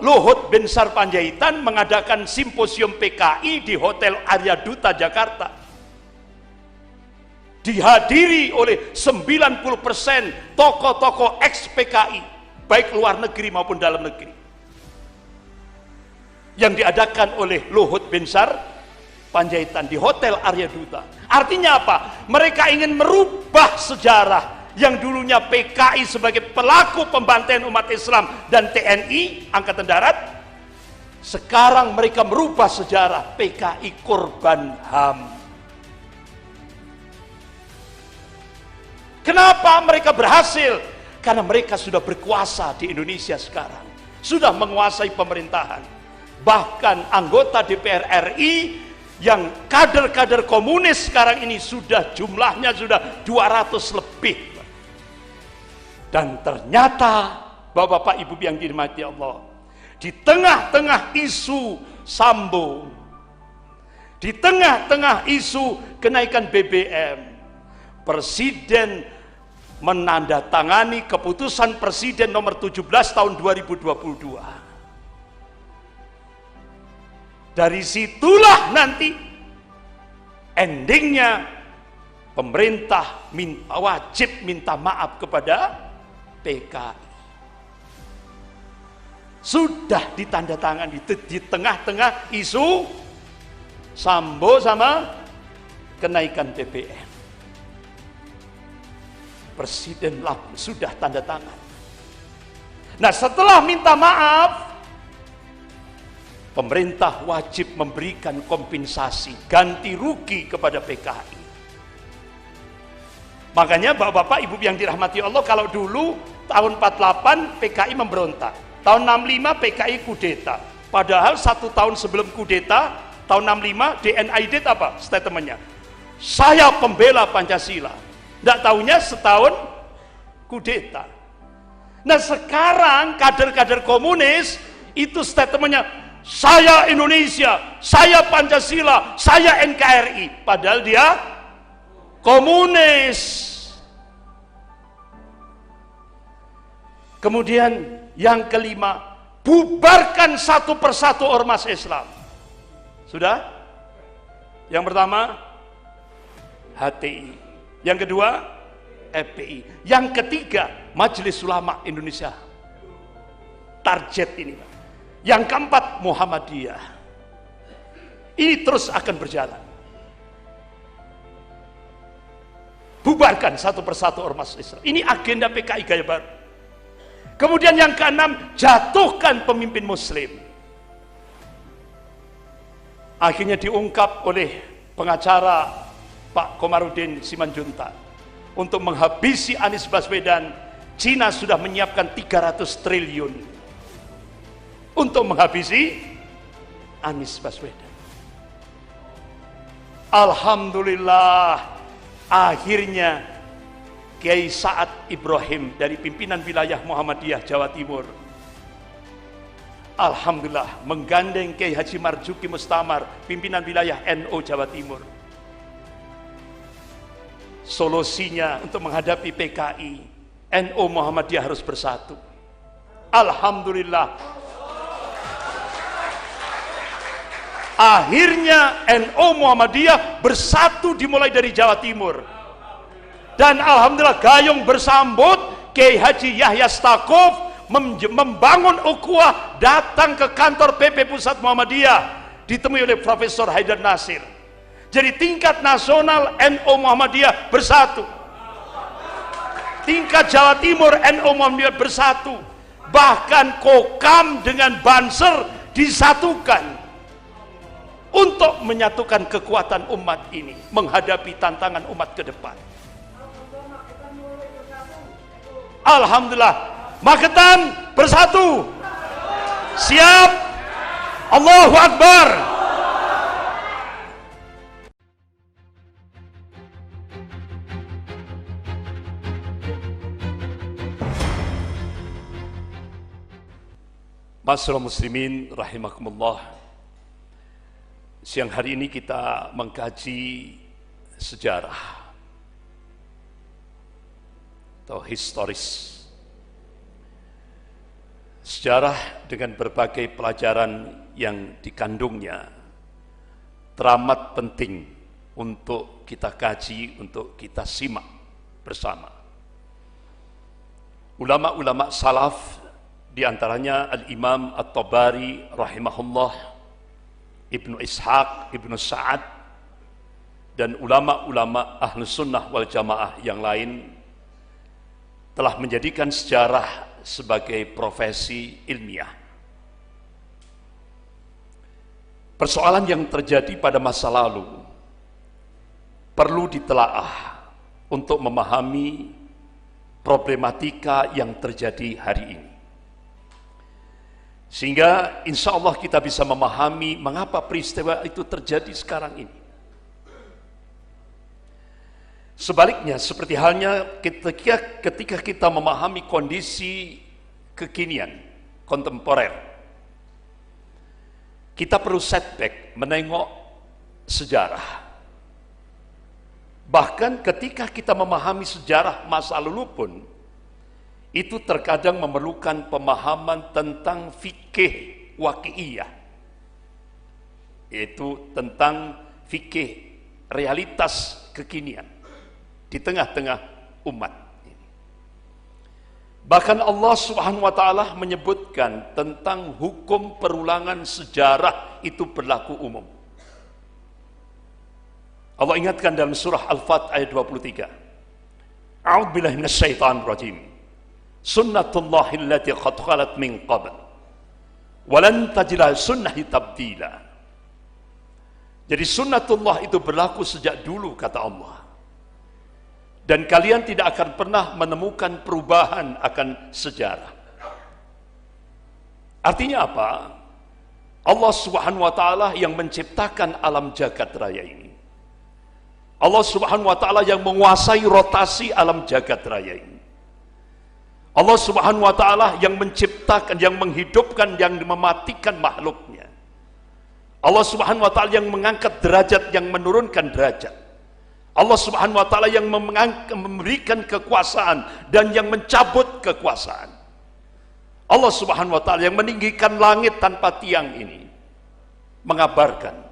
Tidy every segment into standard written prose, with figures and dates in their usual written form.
Luhut Binsar Panjaitan mengadakan simposium PKI di Hotel Arya Duta Jakarta. Dihadiri oleh 90% tokoh-tokoh ex-PKI, baik luar negeri maupun dalam negeri. Yang diadakan oleh Luhut Binsar Panjaitan di Hotel Arya Duta. Artinya apa? Mereka ingin merubah sejarah yang dulunya PKI sebagai pelaku pembantaian umat Islam dan TNI Angkatan Darat, sekarang mereka merubah sejarah PKI korban HAM. Kenapa mereka berhasil? Karena mereka sudah berkuasa di Indonesia sekarang, sudah menguasai pemerintahan. Bahkan anggota DPR RI yang kader-kader komunis sekarang ini sudah jumlahnya sudah 200 lebih. Dan ternyata Bapak-bapak Ibu yang dirahmati Allah, di tengah-tengah isu Sambo, di tengah-tengah isu kenaikan BBM, Presiden menandatangani keputusan Presiden nomor 17 tahun 2022. Dari situlah nanti endingnya pemerintah wajib minta maaf kepada PKI. Sudah ditandatangani di tengah-tengah isu Sambo sama kenaikan BBM. Presiden sudah tanda tangan. Nah, setelah minta maaf, pemerintah wajib memberikan kompensasi ganti rugi kepada PKI. Makanya Bapak-bapak Ibu yang dirahmati Allah, kalau dulu tahun 48 PKI memberontak, tahun 65 PKI kudeta. Padahal 1 tahun sebelum kudeta, tahun 65 DNID apa statementnya? Saya pembela Pancasila. Tidak tahunya setahun kudeta. Nah sekarang kader-kader komunis itu statementnya, saya Indonesia, saya Pancasila, saya NKRI. Padahal dia komunis. Kemudian yang kelima, bubarkan satu persatu ormas Islam. Sudah? Yang pertama HTI, yang kedua FPI, yang ketiga Majelis Ulama Indonesia. Target ini, yang keempat Muhammadiyah. Ini terus akan berjalan. Bubarkan satu persatu ormas Islam. Ini agenda PKI gaya baru. Kemudian yang keenam, jatuhkan pemimpin muslim. Akhirnya diungkap oleh pengacara Pak Komarudin Simanjuntak, untuk menghabisi Anies Baswedan, Cina sudah menyiapkan 300 triliun untuk menghabisi Anies Baswedan. Alhamdulillah, akhirnya Kiai Sa'ad Ibrahim dari pimpinan wilayah Muhammadiyah Jawa Timur, alhamdulillah menggandeng Kiai Haji Marzuki Mustamar, pimpinan wilayah NU Jawa Timur. Solusinya untuk menghadapi PKI, NU Muhammadiyah harus bersatu. Alhamdulillah, akhirnya NU Muhammadiyah bersatu dimulai dari Jawa Timur. Dan alhamdulillah gayung bersambut, Kiai Haji Yahya Stakuf membangun ukhuwah, datang ke kantor PP Pusat Muhammadiyah, ditemui oleh Profesor Haidar Nasir. Jadi tingkat nasional NU Muhammadiyah bersatu, tingkat Jawa Timur NU Muhammadiyah bersatu, bahkan Kokam dengan Banser disatukan untuk menyatukan kekuatan umat ini menghadapi tantangan umat ke depan. Alhamdulillah, Magetan bersatu. Siap. Allahu Akbar. Masyaallah muslimin rahimakumullah. Siang hari ini kita mengkaji sejarah atau historis Sejarah dengan berbagai pelajaran yang dikandungnya teramat penting untuk kita kaji, untuk kita simak bersama. Ulama-ulama salaf, diantaranya Al-Imam At-Tabari rahimahullah, Ibnu Ishaq, Ibnu Sa'ad, dan ulama-ulama Ahlus Sunnah wal Jamaah yang lain telah menjadikan sejarah sebagai profesi ilmiah. Persoalan yang terjadi pada masa lalu perlu ditelaah untuk memahami problematika yang terjadi hari ini. Sehingga insya Allah kita bisa memahami mengapa peristiwa itu terjadi sekarang ini. Sebaliknya, seperti halnya ketika kita memahami kondisi kekinian, kontemporer, kita perlu setback, menengok sejarah. Bahkan ketika kita memahami sejarah masa lalu pun, itu terkadang memerlukan pemahaman tentang fikih waqi'iyah, yaitu tentang fikih realitas kekinian di tengah-tengah umat ini. Bahkan Allah Subhanahu wa taala menyebutkan tentang hukum perulangan sejarah itu berlaku umum. Allah ingatkan dalam surah Al-Fat ayat 23. A'udzubillahi minasyaitonir rajim. Sunnatullahi allati qad khalat min qabl. Wa lan tajida sunnahi tabdila. Jadi sunnatullah itu berlaku sejak dulu, kata Allah. Dan kalian tidak akan pernah menemukan perubahan akan sejarah. Artinya apa? Allah Subhanahu wa taala yang menciptakan alam jagat raya ini. Allah Subhanahu wa taala yang menguasai rotasi alam jagat raya ini. Allah Subhanahu wa taala yang menciptakan, yang menghidupkan, yang mematikan makhluknya. Allah Subhanahu wa taala yang mengangkat derajat, yang menurunkan derajat. Allah Subhanahu wa taala yang memberikan kekuasaan dan yang mencabut kekuasaan. Allah Subhanahu wa taala yang meninggikan langit tanpa tiang ini mengabarkan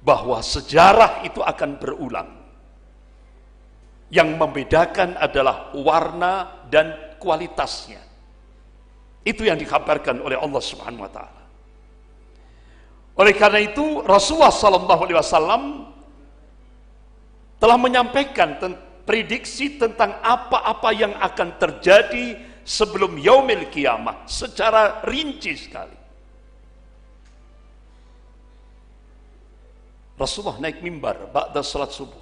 bahwa sejarah itu akan berulang. Yang membedakan adalah warna dan kualitasnya. Itu yang dikabarkan oleh Allah Subhanahu wa taala. Oleh karena itu Rasulullah sallallahu alaihi wasallam telah menyampaikan prediksi tentang apa-apa yang akan terjadi sebelum yaumil kiamah secara rinci sekali. Rasulullah naik mimbar ba'da salat subuh.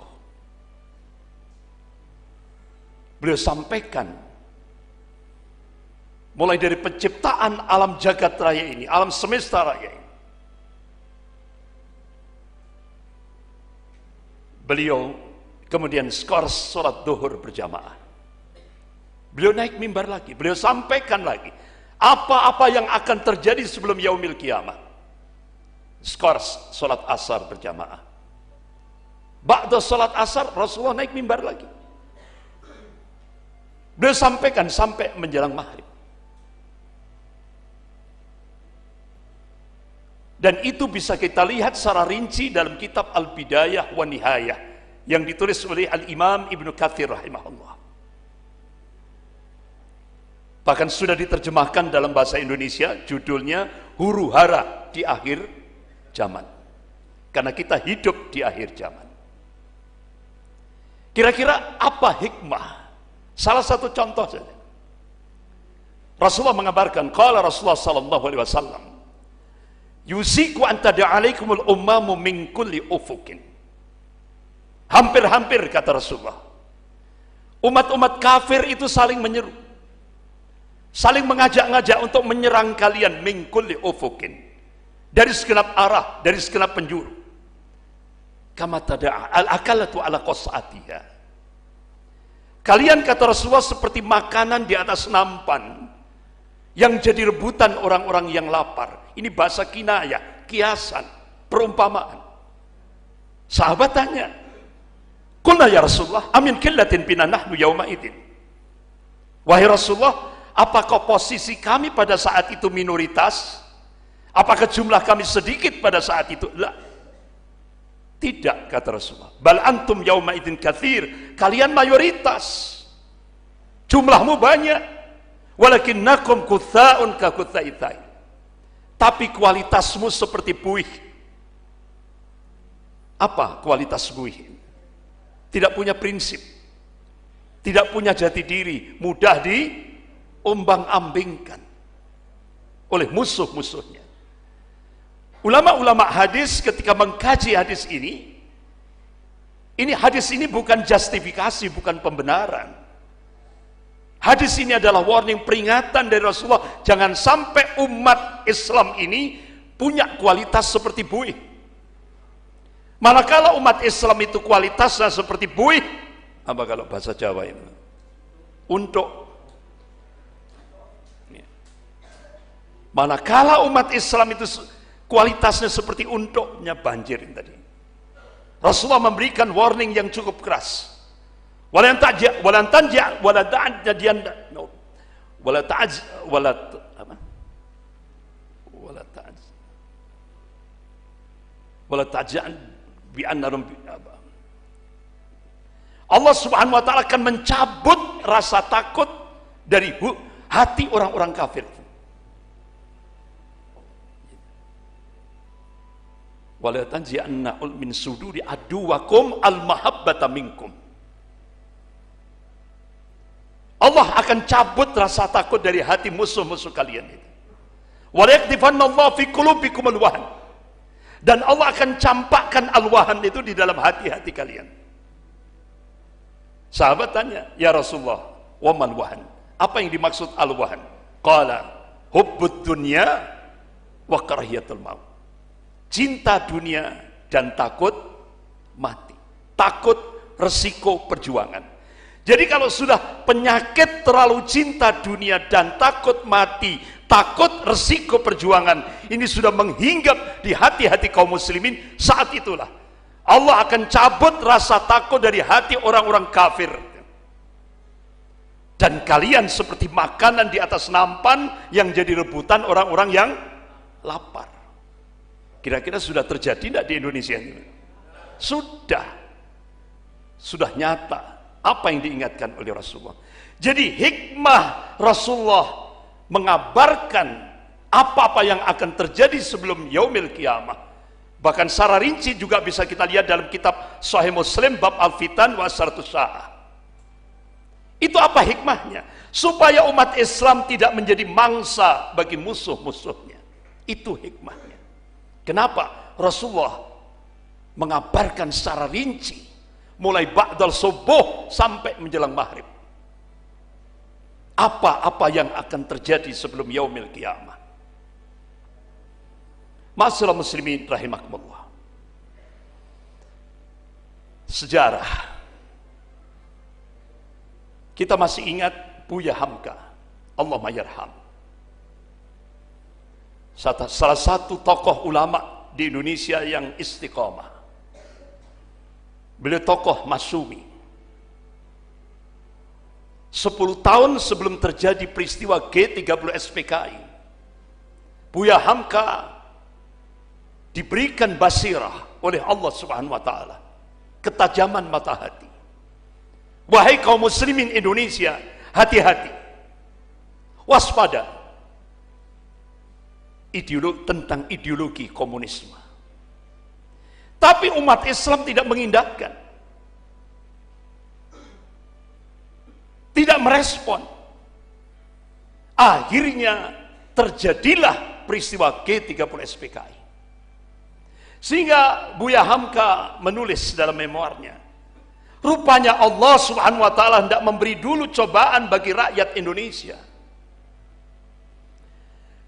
Beliau sampaikan mulai dari penciptaan alam jagat raya ini, alam semesta raya ini. Beliau kemudian skor sholat duhur berjamaah. Beliau naik mimbar lagi, beliau sampaikan lagi apa-apa yang akan terjadi sebelum yaumil kiamah. Skor sholat asar berjamaah. Ba'da sholat asar Rasulullah naik mimbar lagi. Beliau sampaikan sampai menjelang maghrib. Dan itu bisa kita lihat secara rinci dalam kitab Al-Bidayah wa Nihayah yang ditulis oleh Al-Imam Ibnu Katsir rahimahullah. Bahkan sudah diterjemahkan dalam bahasa Indonesia, judulnya Huru Hara di Akhir Zaman. Karena kita hidup di akhir zaman. Kira-kira apa hikmah? Salah satu contoh saja. Rasulullah mengabarkan, qala Rasulullah sallallahu alaihi wasallam, yusiku an tada'alaikumul ummamu min kulli ufukin. Hampir-hampir kata Rasulullah, umat-umat kafir itu saling menyeru, saling mengajak-ngajak untuk menyerang kalian min kulli ufukin, dari segenap arah, dari segenap penjuru. Kama tada'a al-akalatu ala qas'atiha. Kalian kata Rasulullah seperti makanan di atas nampan yang jadi rebutan orang-orang yang lapar. Ini bahasa kinayah, kiasan, perumpamaan. Sahabat tanya, qulna ya Rasulullah, amin qillatin bina nahnu yauma idin. Wahai Rasulullah, apakah posisi kami pada saat itu minoritas? Apakah jumlah kami sedikit pada saat itu? Lah. Tidak, kata Rasulullah. Bal antum yauma idzin katsir. Kalian mayoritas. Jumlahmu banyak. Walakinnakum kutsa'un ka kutsa'it tsair. Tapi kualitasmu seperti buih. Apa kualitas buih? Tidak punya prinsip. Tidak punya jati diri, mudah diombang-ambingkan oleh musuh-musuhnya. Ulama-ulama hadis ketika mengkaji hadis ini hadis ini bukan justifikasi, bukan pembenaran. Hadis ini adalah warning, peringatan dari Rasulullah, jangan sampai umat Islam ini punya kualitas seperti buih. Manakala umat Islam itu kualitasnya seperti buih, apa kalau bahasa Jawa itu? Untuk. Manakala umat Islam itu kualitasnya seperti untuknya banjir tadi. Rasulullah memberikan warning yang cukup keras. Walan taj'al bi annarum. Allah Subhanahu wa taala akan mencabut rasa takut dari hati orang-orang kafir. Wala tanzi'anna min suduri aduwakum al-mahabbata minkum. Allah akan cabut rasa takut dari hati musuh-musuh kalian itu. Wala yakdifanallahu fi qulubikum al-wahn. Dan Allah akan campakkan al-wahn itu di dalam hati-hati kalian. Sahabat tanya, "Ya Rasulullah, wa mal wahn?" Apa yang dimaksud al-wahn? Qala, hubbud dunya wa karahiyatul maut. Cinta dunia dan takut mati. Takut resiko perjuangan. Jadi kalau sudah penyakit terlalu cinta dunia dan takut mati, takut resiko perjuangan, ini sudah menghinggap di hati-hati kaum muslimin, saat itulah Allah akan cabut rasa takut dari hati orang-orang kafir. Dan kalian seperti makanan di atas nampan yang jadi rebutan orang-orang yang lapar. Kira-kira sudah terjadi tidak di Indonesia ini? Sudah nyata apa yang diingatkan oleh Rasulullah. Jadi hikmah Rasulullah mengabarkan apa-apa yang akan terjadi sebelum yaumil qiyamah. Bahkan secara rinci juga bisa kita lihat dalam kitab Sahih Muslim bab Al-Fitan wa Asratus Sa'ah. Itu apa hikmahnya? Supaya umat Islam tidak menjadi mangsa bagi musuh-musuhnya. Itu hikmahnya. Kenapa Rasulullah mengabarkan secara rinci mulai ba'dal subuh sampai menjelang maghrib apa-apa yang akan terjadi sebelum yaumil qiyamah. Ma'asyiral muslimin rahimakumullah. Sejarah kita masih ingat Buya Hamka, Allahumma yarham, salah satu tokoh ulama di Indonesia yang istiqomah. Beliau tokoh masyumi. 10 tahun sebelum terjadi peristiwa G30 SPKI, Buya Hamka diberikan basirah oleh Allah Subhanahu wa taala, ketajaman mata hati. Wahai kaum muslimin Indonesia, hati-hati, waspada tentang ideologi komunisme. Tapi umat Islam tidak mengindahkan, tidak merespon. Akhirnya terjadilah peristiwa G30 SPKI. Sehingga Buya Hamka menulis dalam memoarnya, rupanya Allah Subhanahu wa taala hendak memberi dulu cobaan bagi rakyat Indonesia.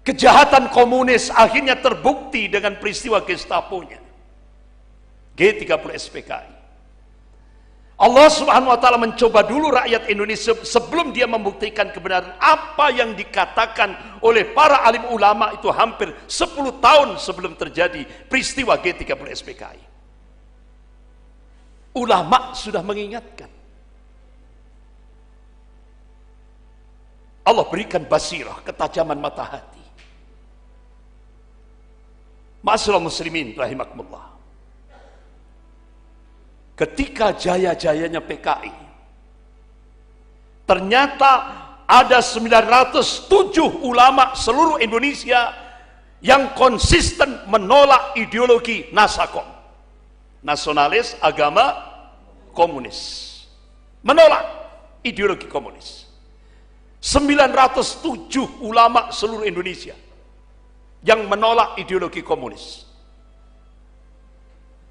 Kejahatan komunis akhirnya terbukti dengan peristiwa Gestaponya G30 SPKI. Allah Subhanahu wa taala mencoba dulu rakyat Indonesia sebelum dia membuktikan kebenaran apa yang dikatakan oleh para alim ulama itu hampir 10 tahun sebelum terjadi peristiwa G30 SPKI. Ulama sudah mengingatkan. Allah berikan basirah, ketajaman mata hati. Ma'asyiral muslimin rahimakumullah. Ketika jaya-jayanya PKI, ternyata ada 907 ulama seluruh Indonesia yang konsisten menolak ideologi Nasakom, nasionalis agama komunis, menolak ideologi komunis. 907 ulama seluruh Indonesia yang menolak ideologi komunis.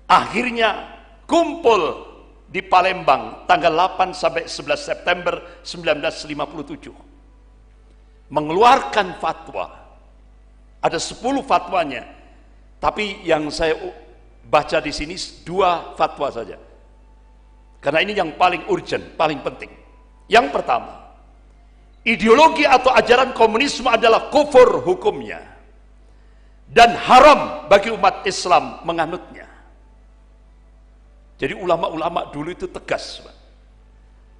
Akhirnya kumpul di Palembang tanggal 8 sampai 11 September 1957. Mengeluarkan fatwa. Ada 10 fatwanya. Tapi yang saya baca di sini 2 fatwa saja. Karena ini yang paling urgent, paling penting. Yang pertama, ideologi atau ajaran komunisme adalah kufur hukumnya dan haram bagi umat Islam menganutnya. Jadi ulama-ulama dulu itu tegas, Pak.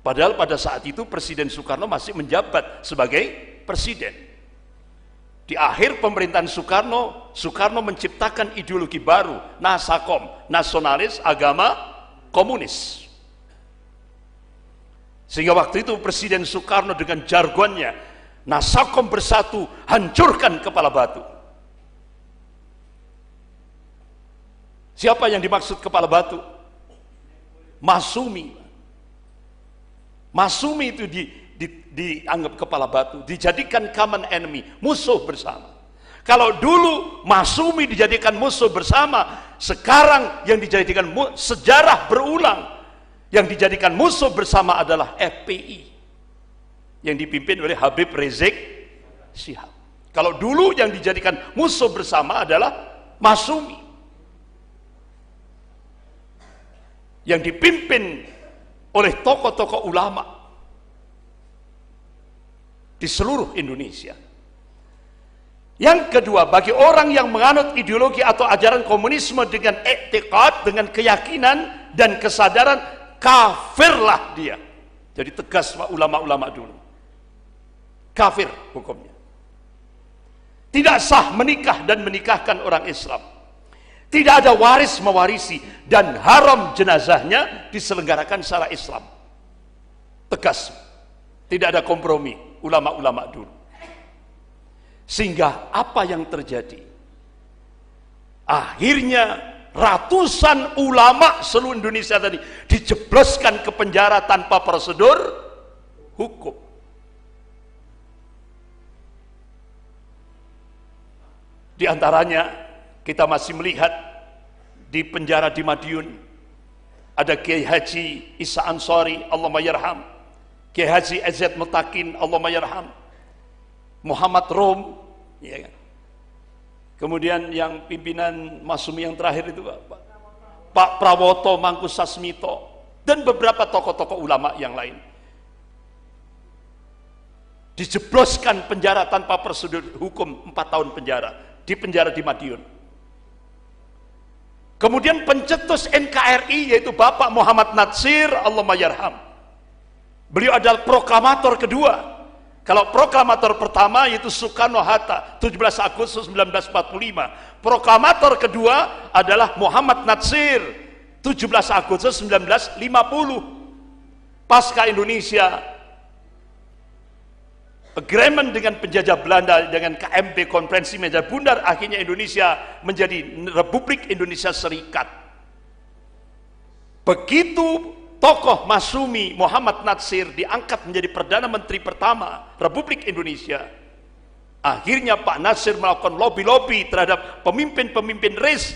Padahal pada saat itu Presiden Soekarno masih menjabat sebagai presiden. Di akhir pemerintahan Soekarno, Soekarno menciptakan ideologi baru, Nasakom, nasionalis agama komunis. Sehingga waktu itu Presiden Soekarno dengan jargonnya, Nasakom bersatu, hancurkan kepala batu. Siapa yang dimaksud kepala batu? Masyumi. Masyumi itu dianggap kepala batu, dijadikan common enemy, musuh bersama. Kalau dulu Masyumi dijadikan musuh bersama, sekarang yang dijadikan sejarah berulang, yang dijadikan musuh bersama adalah FPI yang dipimpin oleh Habib Rizik Syihab. Kalau dulu yang dijadikan musuh bersama adalah Masyumi yang dipimpin oleh tokoh-tokoh ulama di seluruh Indonesia. Yang kedua, bagi orang yang menganut ideologi atau ajaran komunisme dengan i'tiqad, dengan keyakinan dan kesadaran, kafirlah dia. Jadi tegas Pak ulama-ulama dulu. Kafir hukumnya. Tidak sah menikah dan menikahkan orang Islam. Tidak ada waris mewarisi dan haram jenazahnya diselenggarakan secara Islam. Tegas. Tidak ada kompromi ulama-ulama dulu. Sehingga apa yang terjadi? Akhirnya ratusan ulama seluruh Indonesia tadi dijebloskan ke penjara tanpa prosedur hukum. Di antaranya kita masih melihat di penjara di Madiun ada Kiai Haji Isa Ansori, Allahumma yarham, Kiai Haji Azad Mutakin, Allahumma yarham, Muhammad Rom, ya kan? Kemudian yang pimpinan Masyumi yang terakhir itu Pak Prawoto Mangkusasmito dan beberapa tokoh-tokoh ulama yang lain dijebloskan penjara tanpa prosedur hukum 4 tahun penjara, di penjara di Madiun. Kemudian pencetus NKRI yaitu Bapak Muhammad Natsir, Allahumma yarham, beliau adalah proklamator kedua. Kalau proklamator pertama yaitu Soekarno-Hatta 17 Agustus 1945, proklamator kedua adalah Muhammad Natsir 17 Agustus 1950. Pasca Indonesia agreement dengan penjajah Belanda dengan KMP, Konferensi Meja Bundar, akhirnya Indonesia menjadi Republik Indonesia Serikat. Begitu tokoh Masyumi Muhammad Natsir diangkat menjadi Perdana Menteri pertama Republik Indonesia, akhirnya Pak Natsir melakukan lobby-lobby terhadap pemimpin-pemimpin RIS.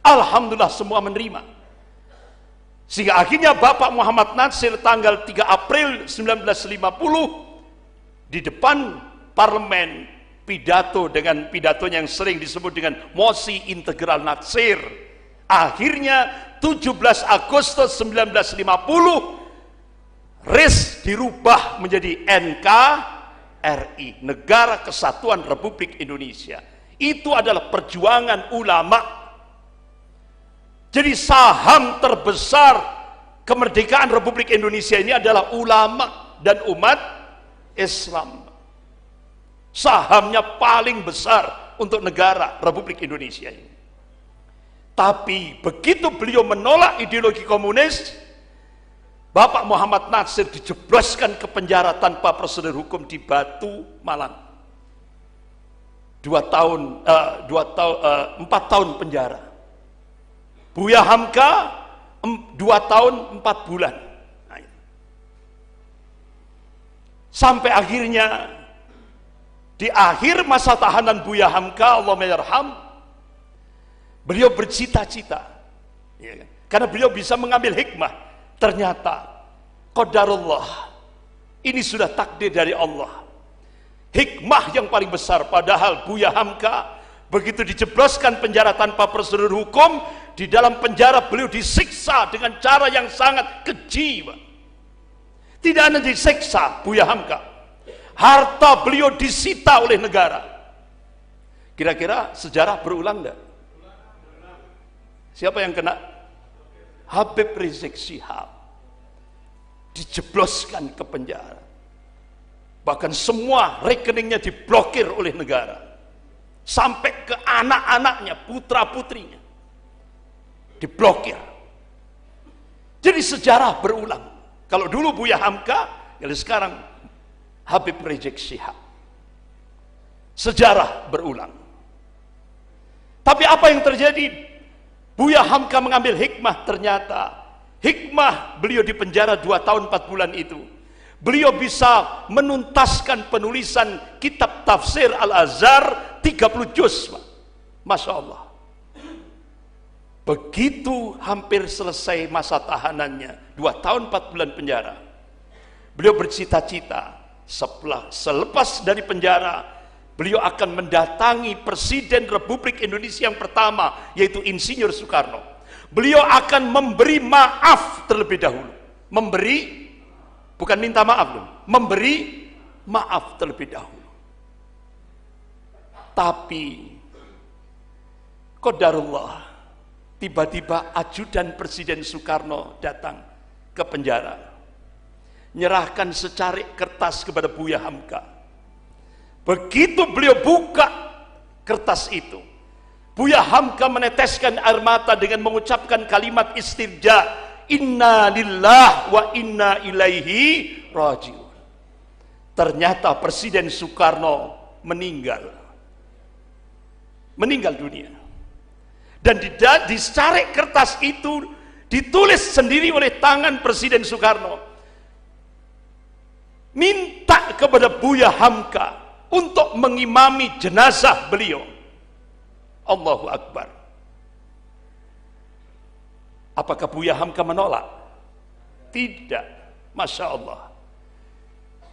Alhamdulillah semua menerima. Sehingga akhirnya Bapak Muhammad Natsir tanggal 3 April 1950 di depan parlemen pidato dengan pidatonya yang sering disebut dengan mosi integral Natsir. Akhirnya 17 Agustus 1950 RIS dirubah menjadi NKRI, Negara Kesatuan Republik Indonesia. Itu adalah perjuangan ulama. Jadi saham terbesar kemerdekaan Republik Indonesia ini adalah ulama dan umat Islam. Sahamnya paling besar untuk negara Republik Indonesia ini. Tapi begitu beliau menolak ideologi komunis, Bapak Muhammad Nasir dijebloskan ke penjara tanpa prosedur hukum di Batu, Malang. 4 tahun penjara. Buya Hamka 2 tahun 4 bulan. Sampai akhirnya di akhir masa tahanan Buya Hamka, Allah mayarham, beliau bercita-cita, ya kan? Karena beliau bisa mengambil hikmah. Ternyata qadarullah, ini sudah takdir dari Allah. Hikmah yang paling besar, padahal Buya Hamka begitu dijebloskan penjara tanpa prosedur hukum, di dalam penjara beliau disiksa dengan cara yang sangat keji, Pak. Tidak hanya disiksa Buya Hamka, harta beliau disita oleh negara. Kira-kira sejarah berulang enggak? Siapa yang kena? Habib Rizik Syihab dijebloskan ke penjara. Bahkan semua rekeningnya diblokir oleh negara. Sampai ke anak-anaknya, putra-putrinya diblokir. Jadi sejarah berulang. Kalau dulu Buya Hamka, kalau sekarang Habib Rizik Syihab. Sejarah berulang. Tapi apa yang terjadi? Buya Hamka mengambil hikmah. Ternyata hikmah beliau di penjara 2 tahun 4 bulan itu, beliau bisa menuntaskan penulisan kitab tafsir Al-Azhar 30 juz, Pak. Masya Allah. Begitu hampir selesai masa tahanannya, 2 tahun 4 bulan penjara, beliau bercita-cita selepas dari penjara, beliau akan mendatangi Presiden Republik Indonesia yang pertama, yaitu Insinyur Soekarno. Beliau akan memberi maaf terlebih dahulu. Memberi, bukan minta maaf loh, memberi maaf terlebih dahulu. Tapi qadarullah, tiba-tiba ajudan Presiden Soekarno datang ke penjara, nyerahkan secarik kertas kepada Buya Hamka. Begitu beliau buka kertas itu, Buya Hamka meneteskan air mata dengan mengucapkan kalimat istirja, inna lillah wa inna ilaihi rajiun. Ternyata Presiden Soekarno meninggal dunia. Dan di secarik kertas itu ditulis sendiri oleh tangan Presiden Soekarno, minta kepada Buya Hamka untuk mengimami jenazah beliau. Allahu Akbar. Apakah Buya Hamka menolak? Tidak. Masya Allah.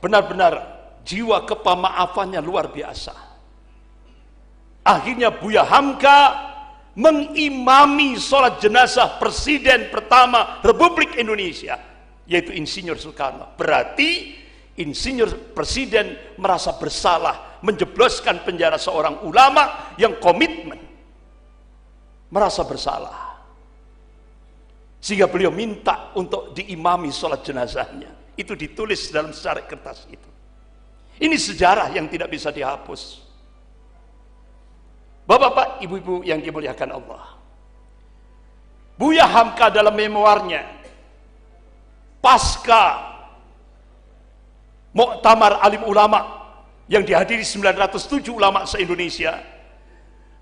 Benar-benar jiwa kepemaafannya luar biasa. Akhirnya Buya Hamka mengimami sholat jenazah Presiden pertama Republik Indonesia, yaitu Insinyur Soekarno. Berarti Insinyur Presiden merasa bersalah menjebloskan penjara seorang ulama yang komitmen, merasa bersalah, sehingga beliau minta untuk diimami sholat jenazahnya. Itu ditulis dalam secarik kertas itu. Ini sejarah yang tidak bisa dihapus. Bapak-bapak, ibu-ibu yang dimuliakan Allah, Buya Hamka dalam memoarnya pasca Muktamar Alim Ulama yang dihadiri 907 ulama se-Indonesia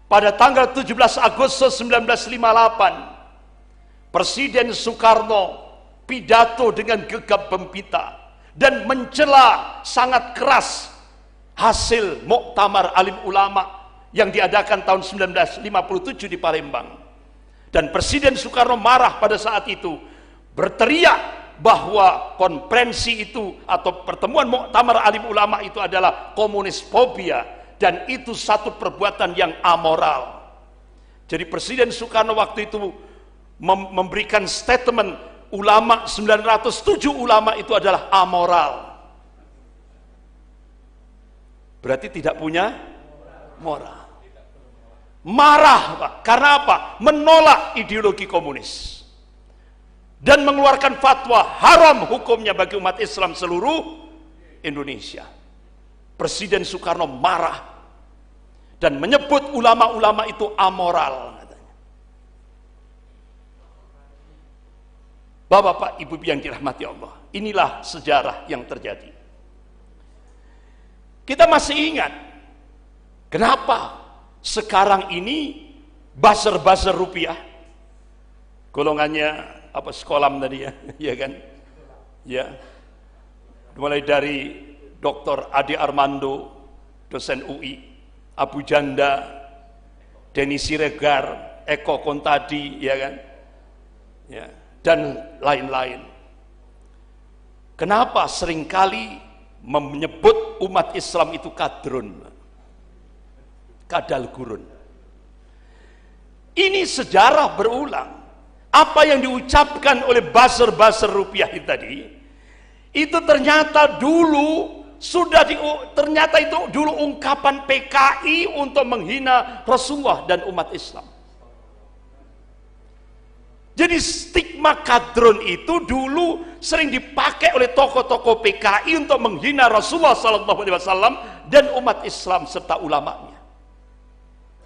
pada tanggal 17 Agustus 1958, Presiden Soekarno pidato dengan gegap gempita dan mencela sangat keras hasil Muktamar Alim Ulama yang diadakan tahun 1957 di Palembang. Dan Presiden Soekarno marah pada saat itu, berteriak bahwa konferensi itu atau pertemuan Muktamar Alim Ulama itu adalah komunis fobia, dan itu satu perbuatan yang amoral. Jadi Presiden Soekarno waktu itu memberikan statement, ulama 907 ulama itu adalah amoral. Berarti tidak punya moral. Marah, Pak. Karena apa? Menolak ideologi komunis dan mengeluarkan fatwa haram hukumnya bagi umat Islam seluruh Indonesia. Presiden Soekarno marah dan menyebut ulama-ulama itu amoral. Bapak-bapak, ibu yang dirahmati Allah, inilah sejarah yang terjadi. Kita masih ingat kenapa sekarang ini buzzer-buzzer rupiah, golongannya apa, sekolah tadi ya, ya kan, ya, mulai dari Dr. Ade Armando, dosen UI, Abu Janda, Denny Siregar, Eko Kontadi, ya kan, ya, dan lain-lain. Kenapa seringkali menyebut umat Islam itu kadrun, kadal gurun? Ini sejarah berulang. Apa yang diucapkan oleh buzzer-buzzer rupiah itu tadi, itu ternyata dulu ternyata itu dulu ungkapan PKI untuk menghina Rasulullah dan umat Islam. Jadi stigma kadrun itu dulu sering dipakai oleh tokoh-tokoh PKI untuk menghina Rasulullah SAW dan umat Islam serta ulamanya.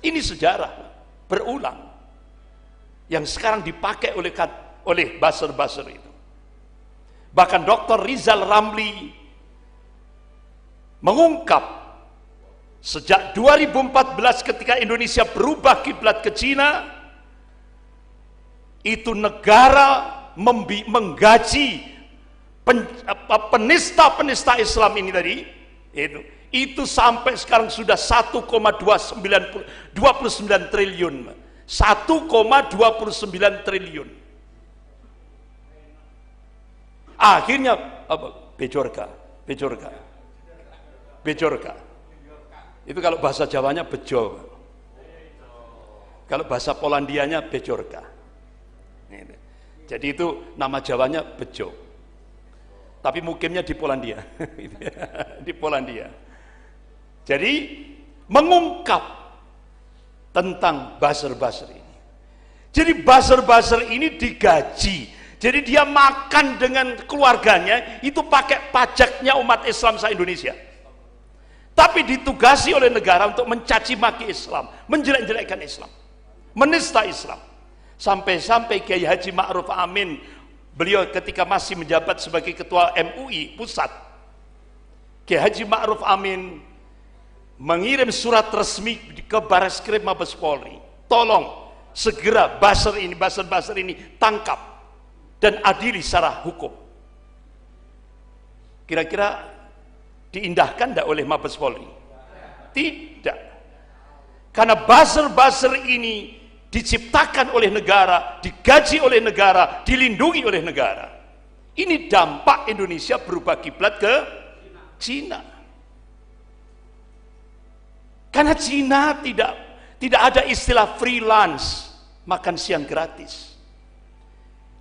Ini sejarah berulang yang sekarang dipakai oleh buzzer-buzzer itu. Bahkan Dr. Rizal Ramli mengungkap sejak 2014 ketika Indonesia berubah kiblat ke Cina, itu negara menggaji penista-penista Islam ini tadi, itu sampai sekarang sudah 1,29 triliun. 1,29 triliun. Akhirnya apa? Bejorka. Itu kalau bahasa Jawanya bejo. Kalau bahasa Polandianya bejorka. Jadi itu nama Jawanya bejo. Tapi mukimnya di Polandia. Di Polandia. Jadi mengungkap tentang buzzer-buzzer ini. Jadi buzzer-buzzer ini digaji. Jadi dia makan dengan keluarganya itu pakai pajaknya umat Islam se-Indonesia. Tapi ditugasi oleh negara untuk mencaci maki Islam, menjelek-jelekkan Islam, menista Islam. Sampai-sampai Kiai Haji Ma'ruf Amin, beliau ketika masih menjabat sebagai ketua MUI pusat, Kiai Haji Ma'ruf Amin mengirim surat resmi ke Bareskrim Mabes Polri, tolong segera buzzer ini tangkap dan adili secara hukum. Kira-kira diindahkan tidak oleh Mabes Polri? Tidak. Karena buzzer ini diciptakan oleh negara, digaji oleh negara, dilindungi oleh negara. Ini dampak Indonesia berubah kiblat ke Cina. Karena Cina tidak ada istilah freelance, makan siang gratis.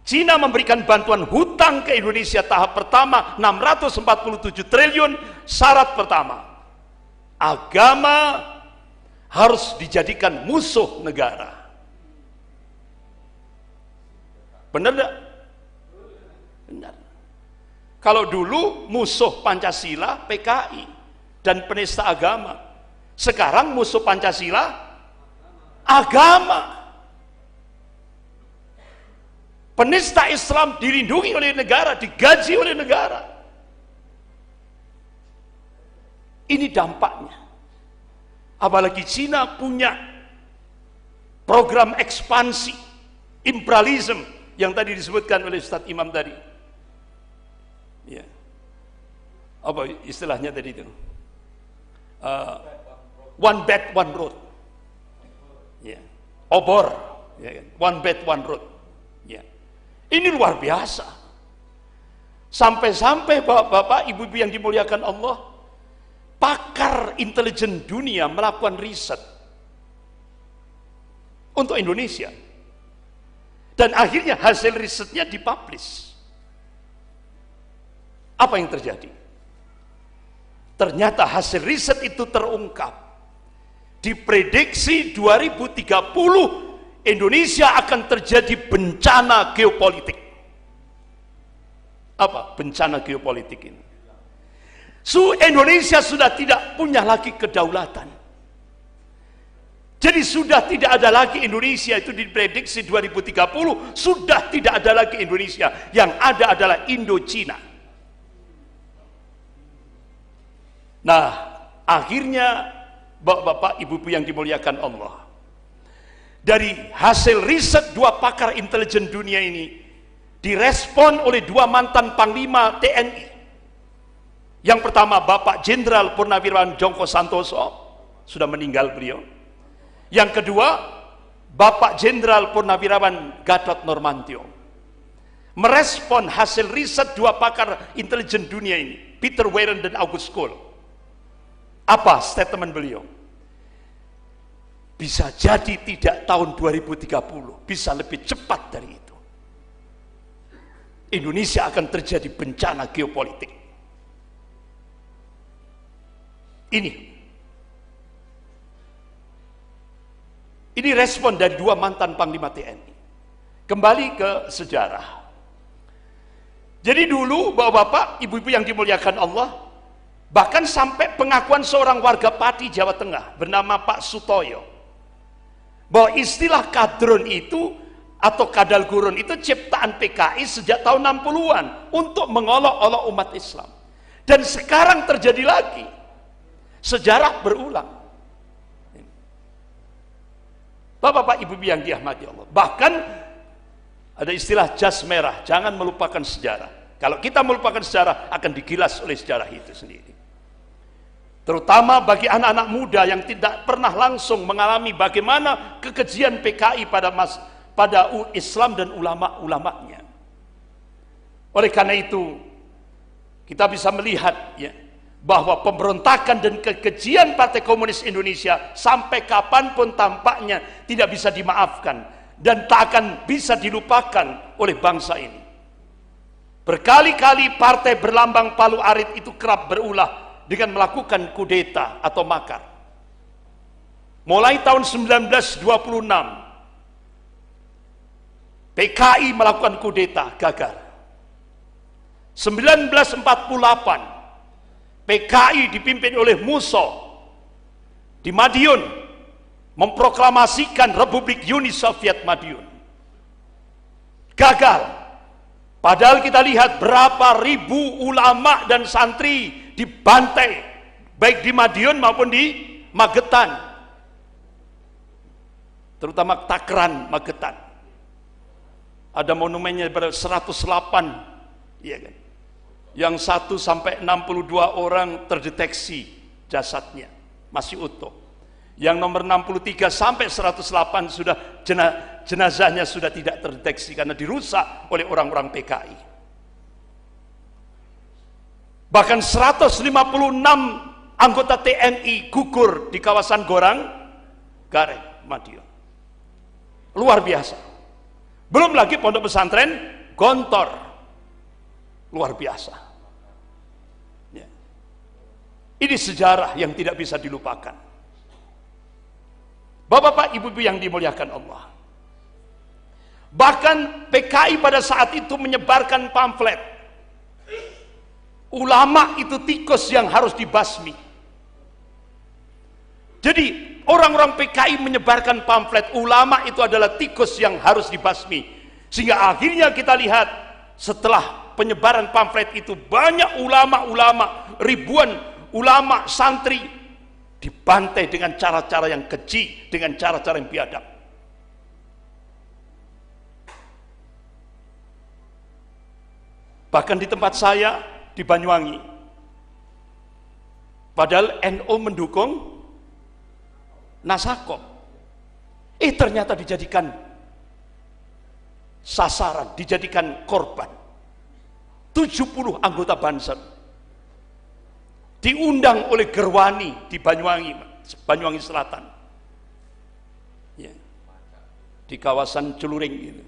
Cina memberikan bantuan hutang ke Indonesia tahap pertama 647 triliun. Syarat pertama, agama harus dijadikan musuh negara. Benar tidak? Benar. Kalau dulu musuh Pancasila PKI dan penista agama, sekarang musuh Pancasila agama. Penista Islam dilindungi oleh negara, digaji oleh negara. Ini dampaknya. Apalagi Cina punya program ekspansi, imperialisme yang tadi disebutkan oleh Ustadz Imam tadi. Ya. Apa istilahnya tadi itu? One bed, one road. Ya. Obor. Ya kan? One bed, one road. Ya. Ini luar biasa. Sampai-sampai bapak-bapak, ibu-ibu yang dimuliakan Allah, pakar intelijen dunia melakukan riset untuk Indonesia. Dan akhirnya hasil risetnya dipublish. Apa yang terjadi? Ternyata hasil riset itu terungkap. Diprediksi 2030 Indonesia akan terjadi bencana geopolitik. Apa bencana geopolitik ini? Indonesia sudah tidak punya lagi kedaulatan. Jadi sudah tidak ada lagi Indonesia, itu diprediksi 2030 sudah tidak ada lagi Indonesia. Yang ada adalah Indochina. Nah, akhirnya Bapak-bapak, Ibu-ibu yang dimuliakan Allah, dari hasil riset dua pakar intelijen dunia ini direspon oleh dua mantan Panglima TNI. Yang pertama Bapak Jenderal Purnawirawan Djoko Santoso, sudah meninggal beliau. Yang kedua Bapak Jenderal Purnawirawan Gatot Nurmantio. Merespon hasil riset dua pakar intelijen dunia ini, Peter Warren dan August Cole. Apa statement beliau? Bisa jadi tidak tahun 2030, bisa lebih cepat dari itu. Indonesia akan terjadi bencana geopolitik. Ini respon dari dua mantan Panglima TNI. Kembali ke sejarah. Jadi dulu Bapak-bapak, Ibu-ibu yang dimuliakan Allah, bahkan sampai pengakuan seorang warga Pati Jawa Tengah bernama Pak Sutoyo, bahwa istilah kadrun itu atau kadal gurun itu ciptaan PKI sejak tahun 60-an untuk mengolok-olok umat Islam. Dan sekarang terjadi lagi. Sejarah berulang. Bapak-bapak, Ibu-ibu yang dirahmati Allah. Bahkan ada istilah jas merah, jangan melupakan sejarah. Kalau kita melupakan sejarah, akan digilas oleh sejarah itu sendiri. Terutama bagi anak-anak muda yang tidak pernah langsung mengalami bagaimana kekejian PKI pada Islam dan ulama-ulamanya. Oleh karena itu, kita bisa melihat ya, bahwa pemberontakan dan kekejian Partai Komunis Indonesia sampai kapanpun tampaknya tidak bisa dimaafkan dan tak akan bisa dilupakan oleh bangsa ini. Berkali-kali partai berlambang palu arit itu kerap berulah dengan melakukan kudeta atau makar. Mulai tahun 1926 PKI melakukan kudeta, gagal. 1948 PKI dipimpin oleh Musso di Madiun memproklamasikan Republik Uni Soviet Madiun. Gagal. Padahal kita lihat berapa ribu ulama dan santri dibantai baik di Madiun maupun di Magetan. Terutama Takran, Magetan. Ada monumennya pada 108, iya kan? Yang 1 sampai 62 orang terdeteksi jasadnya masih utuh. Yang nomor 63 sampai 108 sudah jenazahnya sudah tidak terdeteksi karena dirusak oleh orang-orang PKI. Bahkan 156 anggota TNI gugur di kawasan Gorang Gareng, Madiun. Luar biasa. Belum lagi pondok pesantren Gontor. Luar biasa. Ya. Ini sejarah yang tidak bisa dilupakan. Bapak-bapak, Ibu-ibu yang dimuliakan Allah. Bahkan PKI pada saat itu menyebarkan pamflet. Ulama itu tikus yang harus dibasmi. Jadi orang-orang PKI menyebarkan pamflet, ulama itu adalah tikus yang harus dibasmi. Sehingga akhirnya kita lihat setelah penyebaran pamflet itu banyak ulama-ulama, ribuan ulama santri dibantai dengan cara-cara yang keji, dengan cara-cara yang biadab. Bahkan di tempat saya di Banyuwangi, padahal NU mendukung Nasakop, ternyata dijadikan sasaran, dijadikan korban. 70 anggota Banser diundang oleh Gerwani di Banyuwangi Selatan, ya, di kawasan Celuring gitu,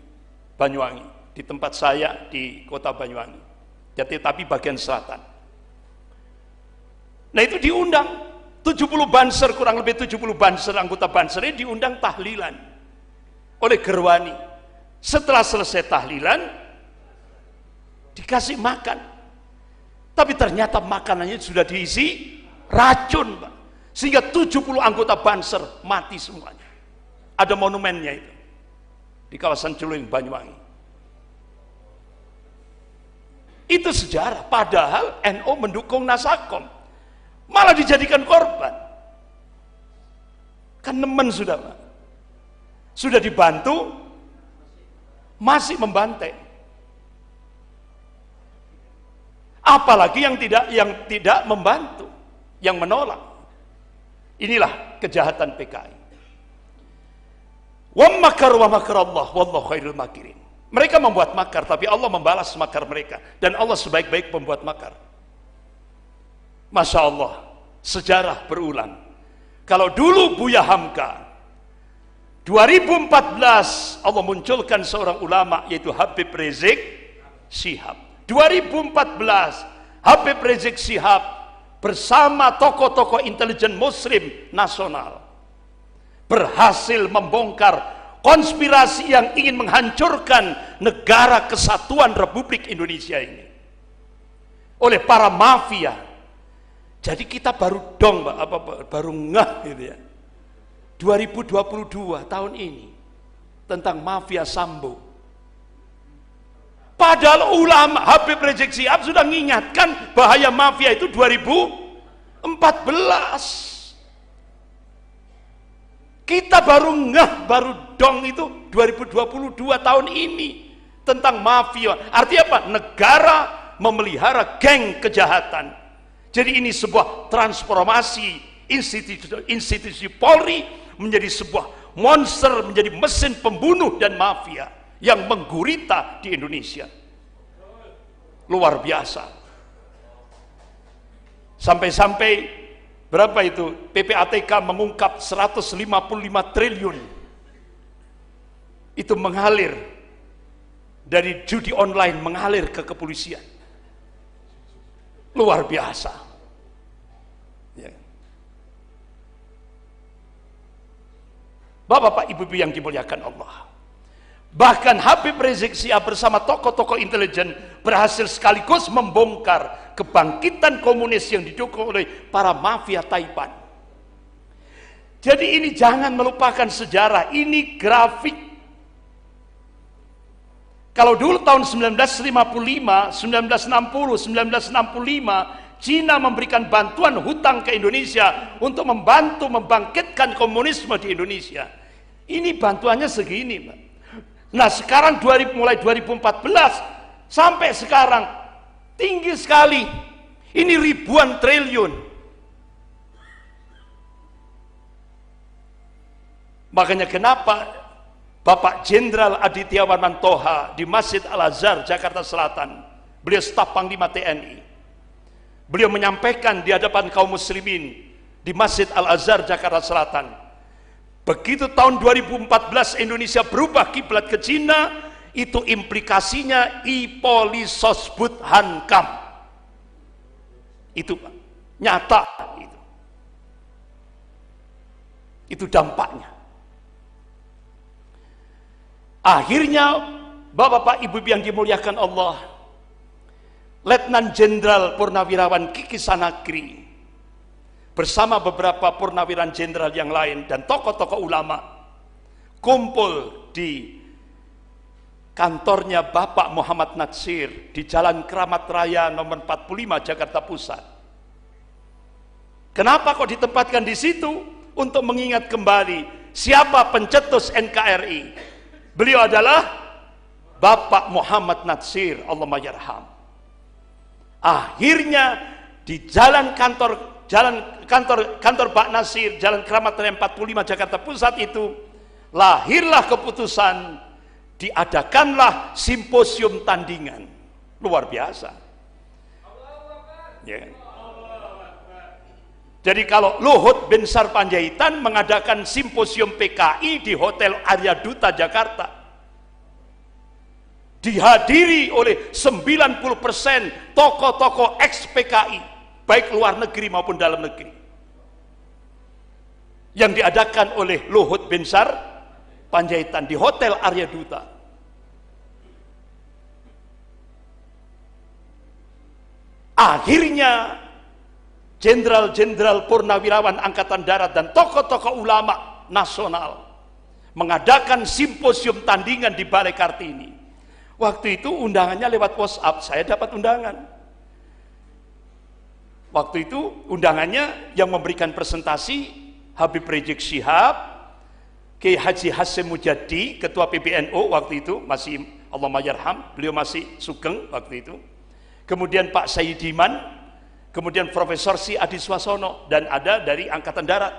Banyuwangi, di tempat saya di kota Banyuwangi, jadi tapi bagian selatan. Nah itu diundang 70 Banser, kurang lebih 70 Banser, anggota Banser ini diundang tahlilan oleh Gerwani. Setelah selesai tahlilan dikasih makan. Tapi ternyata makanannya sudah diisi racun, Pak. Sehingga 70 anggota Banser mati semuanya. Ada monumennya itu di kawasan Celuring, Banyuwangi. Itu sejarah. Padahal NU mendukung Nasakom, malah dijadikan korban. Kan nemen sudah, Pak. Sudah dibantu, masih membantai. Apalagi yang tidak membantu, yang menolak. Inilah kejahatan PKI. Wa makaru wa makarallah wallahu khairul makirin. Mereka membuat makar, tapi Allah membalas makar mereka, dan Allah sebaik-baik pembuat makar. Masya Allah, sejarah berulang. Kalau dulu Buya Hamka 2014 Allah munculkan seorang ulama, yaitu Habib Rizik Syihab. 2014 Habib Rizik Syihab bersama tokoh-tokoh intelijen muslim nasional berhasil membongkar konspirasi yang ingin menghancurkan negara kesatuan Republik Indonesia ini oleh para mafia. Jadi kita baru dong, baru ngeh gitu ya, 2022 tahun ini tentang mafia Sambo. Padahal ulama Habib Rizik Syihab sudah mengingatkan bahaya mafia itu 2014. Kita baru ngeh, baru dong itu 2022 tahun ini tentang mafia. Artinya apa? Negara memelihara geng kejahatan. Jadi ini sebuah transformasi institusi Polri menjadi sebuah monster, menjadi mesin pembunuh dan mafia yang menggurita di Indonesia. Luar biasa. Sampai-sampai berapa itu? PPATK mengungkap 155 triliun itu mengalir dari judi online, mengalir ke kepolisian. Luar biasa ya. Bapak-bapak, ibu-ibu yang dimuliakan Allah, bahkan Habib Rizik Syihab bersama tokoh-tokoh intelijen berhasil sekaligus membongkar kebangkitan komunis yang didukung oleh para mafia Taipan. Jadi ini jangan melupakan sejarah, ini grafik. Kalau dulu tahun 1955, 1960, 1965 Cina memberikan bantuan hutang ke Indonesia untuk membantu membangkitkan komunisme di Indonesia. Ini bantuannya segini, Pak. Nah sekarang mulai 2014 sampai sekarang tinggi sekali. Ini ribuan triliun. Makanya kenapa Bapak Jenderal Aditya Warman Toha di Masjid Al-Azhar Jakarta Selatan, beliau staf Panglima TNI, beliau menyampaikan di hadapan kaum muslimin di Masjid Al-Azhar Jakarta Selatan, begitu tahun 2014 Indonesia berubah kiblat ke Cina, itu implikasinya Ipolisosbud Hankam. Itu Pak, nyata itu. Itu dampaknya. Akhirnya Bapak-bapak, Ibu-ibu yang dimuliakan Allah, Letnan Jenderal Purnawirawan Kiki Sanagri bersama beberapa purnawirawan jenderal yang lain dan tokoh-tokoh ulama kumpul di kantornya Bapak Muhammad Natsir di Jalan Keramat Raya nomor 45 Jakarta Pusat. Kenapa kok ditempatkan di situ? Untuk mengingat kembali siapa pencetus NKRI. Beliau adalah Bapak Muhammad Natsir, Allahumma yarham. Akhirnya di kantor Pak Natsir, Jalan Keramat Raya 45 Jakarta Pusat itu lahirlah keputusan, diadakanlah simposium tandingan. Luar biasa. Ya. Jadi kalau Luhut bin Sarpanjaitan mengadakan simposium PKI di Hotel Arya Duta Jakarta, dihadiri oleh 90% tokoh-tokoh ex-PKI, baik luar negeri maupun dalam negeri, yang diadakan oleh Luhut bin Sarpanjaitan di Hotel Arya Duta. Akhirnya jenderal-jenderal purnawirawan Angkatan Darat dan tokoh-tokoh ulama nasional mengadakan simposium tandingan di Balai Kartini. Waktu itu undangannya lewat WhatsApp, saya dapat undangan. Waktu itu undangannya yang memberikan presentasi Habib Rizik Syihab, Kiai Haji Hasyim Mujadi, Ketua PBNU waktu itu, masih Allahumma yarham, beliau masih sugeng waktu itu. Kemudian Pak Sayyidiman, kemudian Profesor Si Adi Swasono, dan ada dari Angkatan Darat.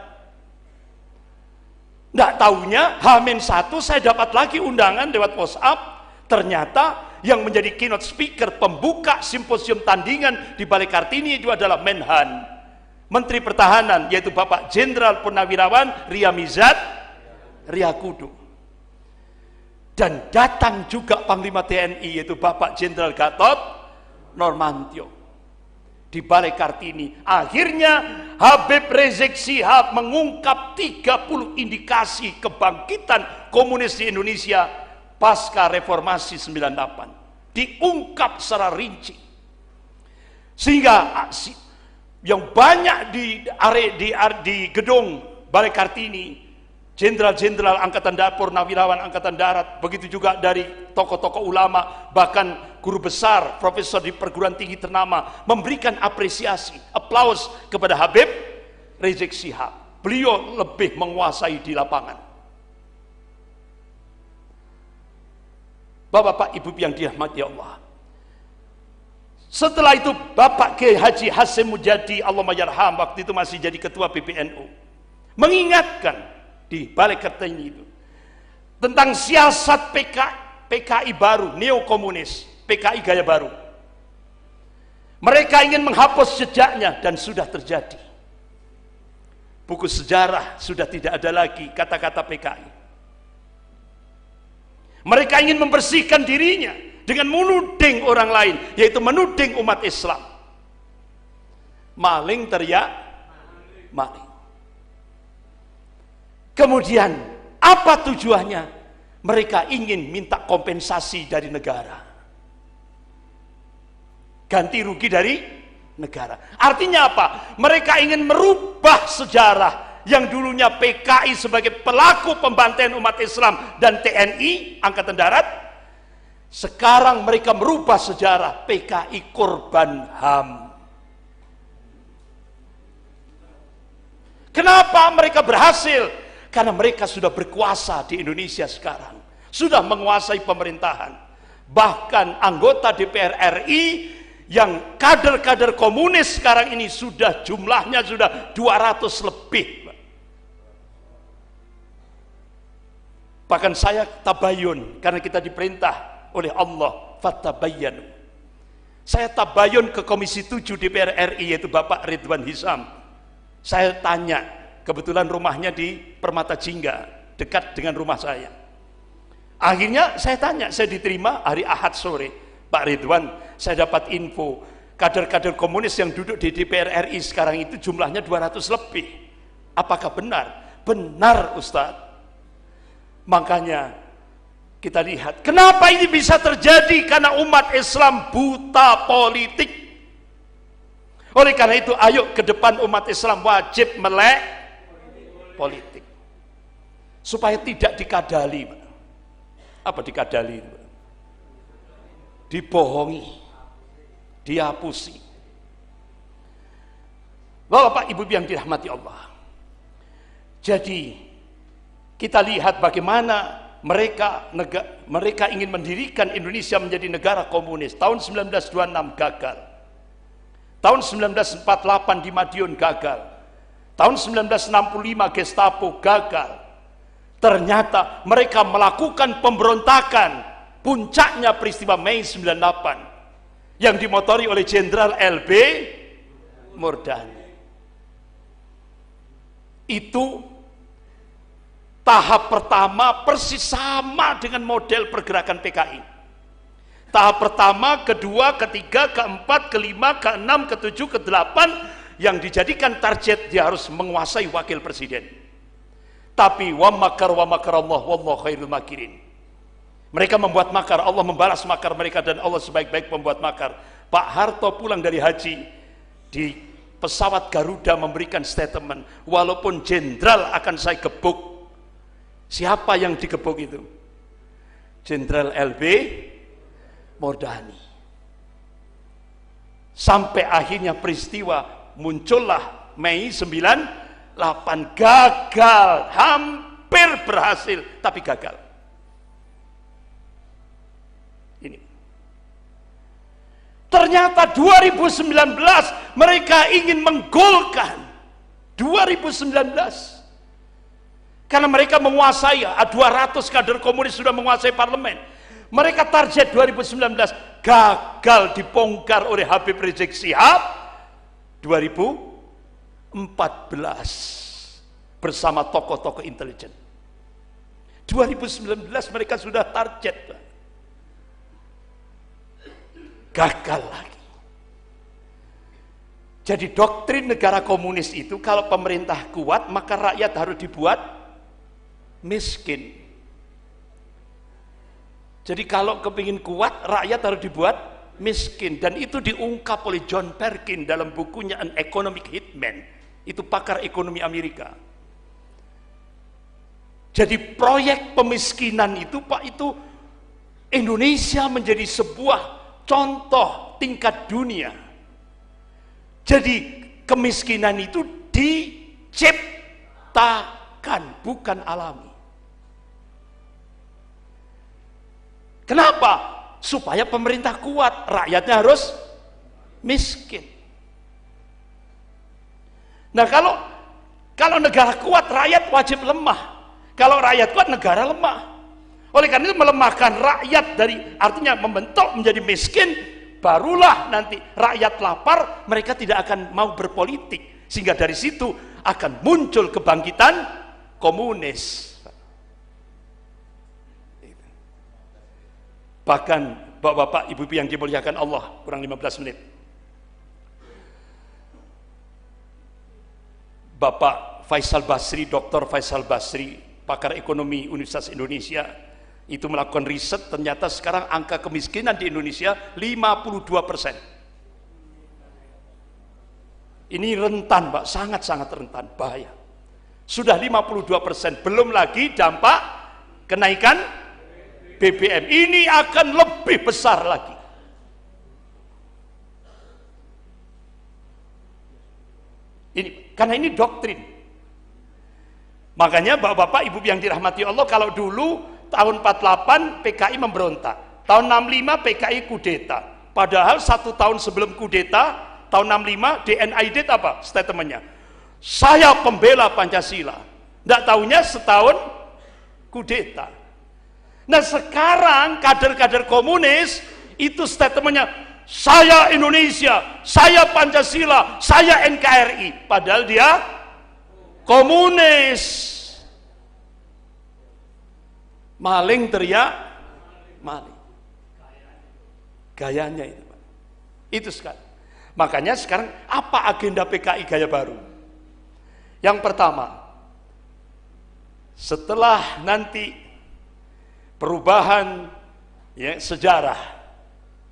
Nggak taunya H-1 saya dapat lagi undangan lewat WhatsApp. Ternyata yang menjadi keynote speaker pembuka simposium tandingan di Balai Kartini itu adalah Menhan, Menteri Pertahanan, yaitu Bapak Jenderal Purnawirawan Riyamizat Riyakudu. Dan datang juga Panglima TNI, yaitu Bapak Jenderal Gatot Nurmantio di Balai Kartini. Akhirnya Habib Rizik Syihab mengungkap 30 indikasi kebangkitan komunis di Indonesia pasca reformasi 98. Diungkap secara rinci. Sehingga yang banyak di gedung Balai Kartini, jenderal-jenderal Angkatan Darat, purnawirawan Angkatan Darat, begitu juga dari tokoh-tokoh ulama, bahkan guru besar, profesor di perguruan tinggi ternama, memberikan apresiasi, aplaus kepada Habib Rizik Syihab. Beliau lebih menguasai di lapangan. Bapak-bapak, ibu yang dirahmati Allah. Setelah itu Bapak Kiai Haji Hasyim Mujadi, Allahumma yarham, waktu itu masih jadi ketua PBNU, mengingatkan di Balai Kartini itu tentang siasat PKI baru, neokomunis, PKI gaya baru. Mereka ingin menghapus jejaknya dan sudah terjadi. Buku sejarah sudah tidak ada lagi kata-kata PKI. Mereka ingin membersihkan dirinya dengan menuding orang lain, yaitu menuding umat Islam. Maling teriak maling. Kemudian apa tujuannya? Mereka ingin minta kompensasi dari negara, ganti rugi dari negara. Artinya apa? Mereka ingin merubah sejarah yang dulunya PKI sebagai pelaku pembantaian umat Islam dan TNI Angkatan Darat. Sekarang mereka merubah sejarah PKI korban HAM. Kenapa mereka berhasil? Karena mereka sudah berkuasa di Indonesia sekarang, sudah menguasai pemerintahan. Bahkan anggota DPR RI yang kader-kader komunis sekarang ini sudah jumlahnya sudah 200 lebih. Bahkan saya tabayun, karena kita diperintah oleh Allah, fatabayyanu. Saya tabayun ke Komisi 7 DPR RI, yaitu Bapak Ridwan Hisam. Saya tanya, kebetulan rumahnya di Permata Jingga, dekat dengan rumah saya. Akhirnya saya tanya, saya diterima hari Ahad sore. Pak Ridwan, saya dapat info kader-kader komunis yang duduk di DPR RI sekarang itu jumlahnya 200 lebih. Apakah benar? Benar, Ustadz. Makanya kita lihat, kenapa ini bisa terjadi? Karena umat Islam buta politik. Oleh karena itu, ayo ke depan umat Islam wajib melek politik, supaya tidak dikadali. Apa dikadali? Dibohongi, dihapusi. Bapak Ibu yang dirahmati Allah. Jadi kita lihat bagaimana mereka ingin mendirikan Indonesia menjadi negara komunis. Tahun 1926 gagal. Tahun 1948 di Madiun gagal. Tahun 1965 Gestapo gagal. Ternyata mereka melakukan pemberontakan. Puncaknya peristiwa Mei 98 yang dimotori oleh Jenderal LB Murdani. Itu tahap pertama persis sama dengan model pergerakan PKI. Tahap pertama, kedua, ketiga, keempat, kelima, keenam, ketujuh, kedelapan, yang dijadikan target dia harus menguasai wakil presiden. Tapi wa makar Allah wallahu khairul makirin. Mereka membuat makar, Allah membalas makar mereka, dan Allah sebaik-baik pembuat makar. Pak Harto pulang dari haji, di pesawat Garuda memberikan statement, walaupun jenderal akan saya gebuk. Siapa yang digebuk itu? Jenderal LB Mordani. Sampai akhirnya peristiwa muncullah Mei 98, gagal, hampir berhasil tapi gagal. Ini ternyata 2019 mereka ingin menggolkan 2019 karena mereka menguasai, 200 kader komunis sudah menguasai parlemen. Mereka target 2019, gagal dibongkar oleh Habib Rizik Syihab 2014 bersama tokoh-tokoh intelijen. 2019 mereka sudah target, gagal lagi. Jadi doktrin negara komunis itu, kalau pemerintah kuat maka rakyat harus dibuat miskin. Jadi kalau kepingin kuat, rakyat harus dibuat miskin. Dan itu diungkap oleh John Perkin dalam bukunya An Economic Hitman. Itu pakar ekonomi Amerika. Jadi proyek pemiskinan itu, Pak, itu Indonesia menjadi sebuah contoh tingkat dunia. Jadi kemiskinan itu diciptakan, bukan alami. Kenapa? Supaya pemerintah kuat, rakyatnya harus miskin. Nah, kalau negara kuat, rakyat wajib lemah. Kalau rakyat kuat, negara lemah. Oleh karena itu melemahkan rakyat, artinya membentuk menjadi miskin, barulah nanti rakyat lapar, mereka tidak akan mau berpolitik. Sehingga dari situ akan muncul kebangkitan komunis. Bahkan bapak-bapak, ibu-ibu yang dimuliakan Allah, kurang 15 menit. Bapak Faisal Basri, Dr. Faisal Basri, pakar ekonomi Universitas Indonesia, itu melakukan riset, ternyata sekarang angka kemiskinan di Indonesia 52%. Ini rentan, Pak, sangat-sangat rentan, bahaya. Sudah 52%, belum lagi dampak kenaikan BBM. Ini akan lebih besar lagi. Karena ini doktrin. Makanya bapak-bapak, ibu yang dirahmati Allah, kalau dulu tahun 48 PKI memberontak, tahun 65 PKI kudeta. Padahal 1 tahun sebelum kudeta, tahun 65 DNID apa statementnya? Saya pembela Pancasila. Tidak tahunya setahun kudeta. Nah, sekarang kader-kader komunis itu statementnya, saya Indonesia, saya Pancasila, saya NKRI. Padahal dia komunis. Maling teriak maling. Gayanya itu, Pak. Itu sekarang. Makanya sekarang apa agenda PKI gaya baru? Yang pertama, setelah nanti perubahan sejarah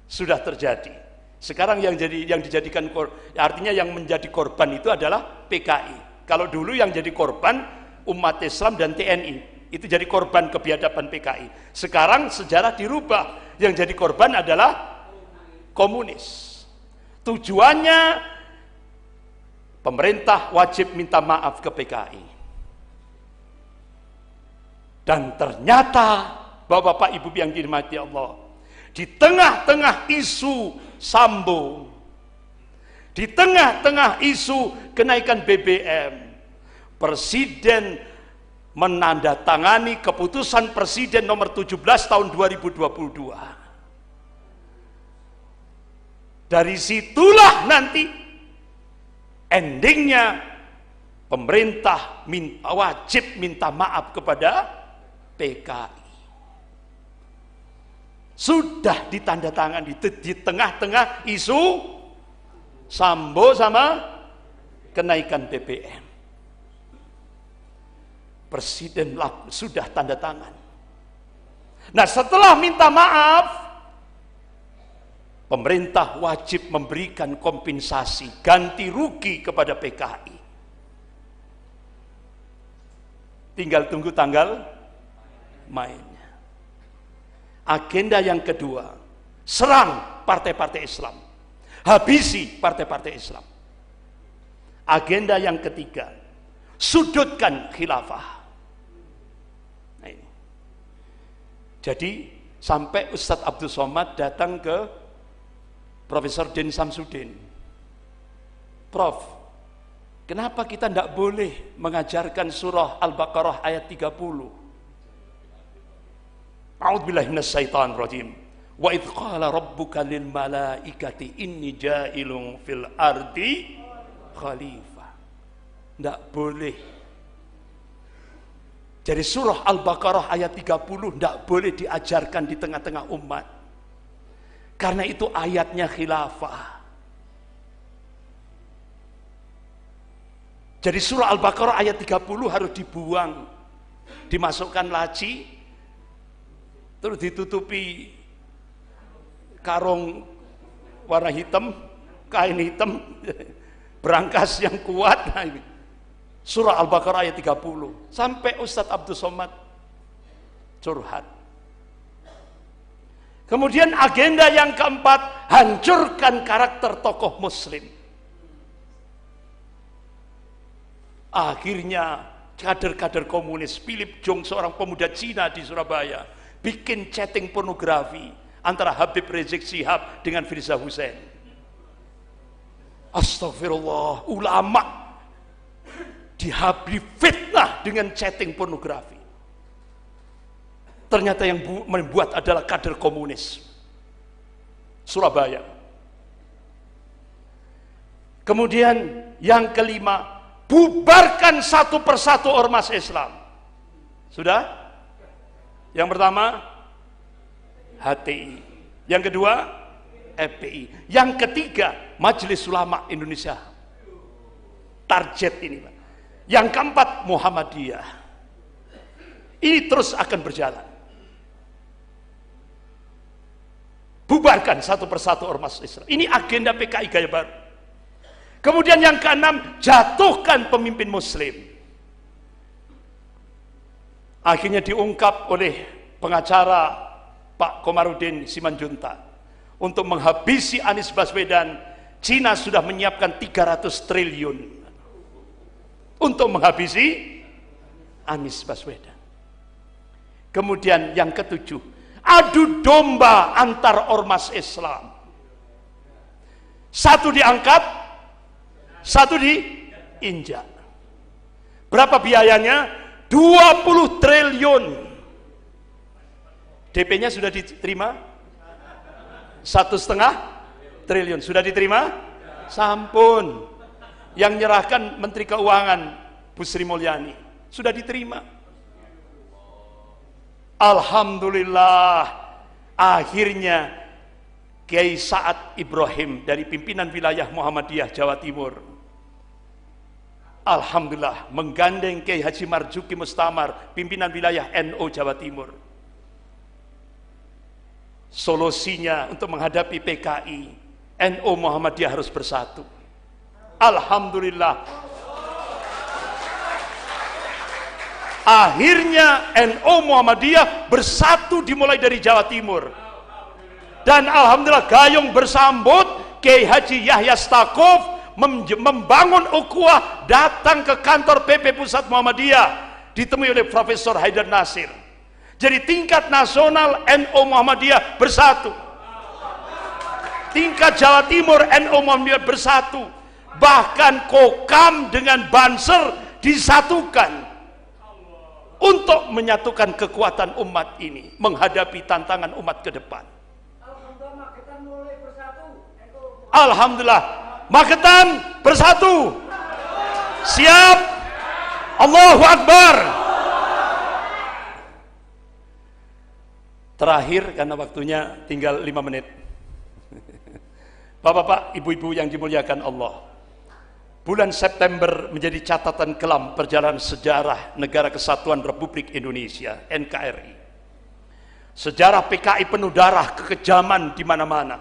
sudah terjadi. Sekarang yang dijadikan artinya yang menjadi korban itu adalah PKI. Kalau dulu yang jadi korban umat Islam dan TNI, itu jadi korban kebiadaban PKI. Sekarang sejarah dirubah, yang jadi korban adalah komunis. Tujuannya pemerintah wajib minta maaf ke PKI. Dan ternyata Bapak-bapak, ibu yang dirahmati Allah, di tengah-tengah isu Sambo, di tengah-tengah isu kenaikan BBM, Presiden menandatangani keputusan Presiden nomor 17 tahun 2022. Dari situlah nanti endingnya pemerintah wajib minta maaf kepada PKI. Sudah ditandatangani di tengah-tengah isu Sambo sama kenaikan BBM. Presiden sudah tanda tangan. Nah, setelah minta maaf, pemerintah wajib memberikan kompensasi ganti rugi kepada PKI. Tinggal tunggu tanggal mainnya. Agenda yang kedua, serang partai-partai Islam, habisi partai-partai Islam. Agenda yang ketiga, sudutkan khilafah. Nah ini. Jadi sampai Ustadz Abdul Somad datang ke Profesor Din Samsudin. Prof, kenapa kita tidak boleh mengajarkan surah Al-Baqarah ayat 30? A'udzubillahi minasyaitonir rajim. Wa idz qala rabbuka lil malaikati inni ja'ilun fil ardi khalifah. Tidak boleh. Jadi surah Al-Baqarah ayat 30 tidak boleh diajarkan di tengah-tengah umat. Karena itu ayatnya khilafah. Jadi surah Al-Baqarah ayat 30 harus dibuang, dimasukkan laci, terus ditutupi karung warna hitam, kain hitam, berangkas yang kuat. Surah Al-Baqarah ayat 30. Sampai Ustadz Abdul Somad curhat. Kemudian agenda yang keempat, hancurkan karakter tokoh muslim. Akhirnya kader-kader komunis, Philip Jong, seorang pemuda Cina di Surabaya, bikin chatting pornografi antara Habib Rizik Syihab dengan Firza Hussein. Astagfirullah, ulama dihabis fitnah dengan chatting pornografi. Ternyata yang membuat adalah kader komunis Surabaya. Kemudian yang kelima, bubarkan satu persatu ormas Islam. Sudah? Yang pertama HTI, yang kedua FPI, yang ketiga Majelis Ulama Indonesia. Target ini, Pak. Yang keempat Muhammadiyah. Ini terus akan berjalan. Bubarkan satu persatu ormas Islam. Ini agenda PKI gaya baru. Kemudian yang keenam, jatuhkan pemimpin muslim. Akhirnya diungkap oleh pengacara Pak Komarudin Simanjuntak. Untuk menghabisi Anies Baswedan, Cina sudah menyiapkan 300 triliun untuk menghabisi Anies Baswedan. Kemudian yang ketujuh, adu domba antar ormas Islam. Satu diangkat, satu diinjak. Berapa biayanya? 20 triliun. DP-nya sudah diterima? 1,5 triliun. Sudah diterima? Sampun. Yang nyerahkan Menteri Keuangan Bu Sri Mulyani. Sudah diterima. Alhamdulillah. Akhirnya Kiai Sa'ad Ibrahim dari pimpinan wilayah Muhammadiyah Jawa Timur, alhamdulillah, menggandeng Kiai Haji Marzuki Mustamar, pimpinan wilayah NU Jawa Timur. Solusinya untuk menghadapi PKI, NU Muhammadiyah harus bersatu. Alhamdulillah. Akhirnya NU Muhammadiyah bersatu dimulai dari Jawa Timur. Dan alhamdulillah gayung bersambut, Kiai Haji Yahya Stakuf membangun ukhuwah, datang ke kantor PP Pusat Muhammadiyah, ditemui oleh Profesor Haidar Nasir. Jadi tingkat nasional NU Muhammadiyah bersatu, tingkat Jawa Timur NU Muhammadiyah bersatu, bahkan Kokam dengan Banser disatukan untuk menyatukan kekuatan umat ini menghadapi tantangan umat ke depan. Alhamdulillah, Magetan bersatu. Siap. Allahu Akbar. Terakhir, karena waktunya tinggal 5 menit. Bapak-bapak, ibu-ibu yang dimuliakan Allah, bulan September menjadi catatan kelam perjalanan sejarah Negara Kesatuan Republik Indonesia, NKRI. Sejarah PKI penuh darah, kekejaman di mana-mana.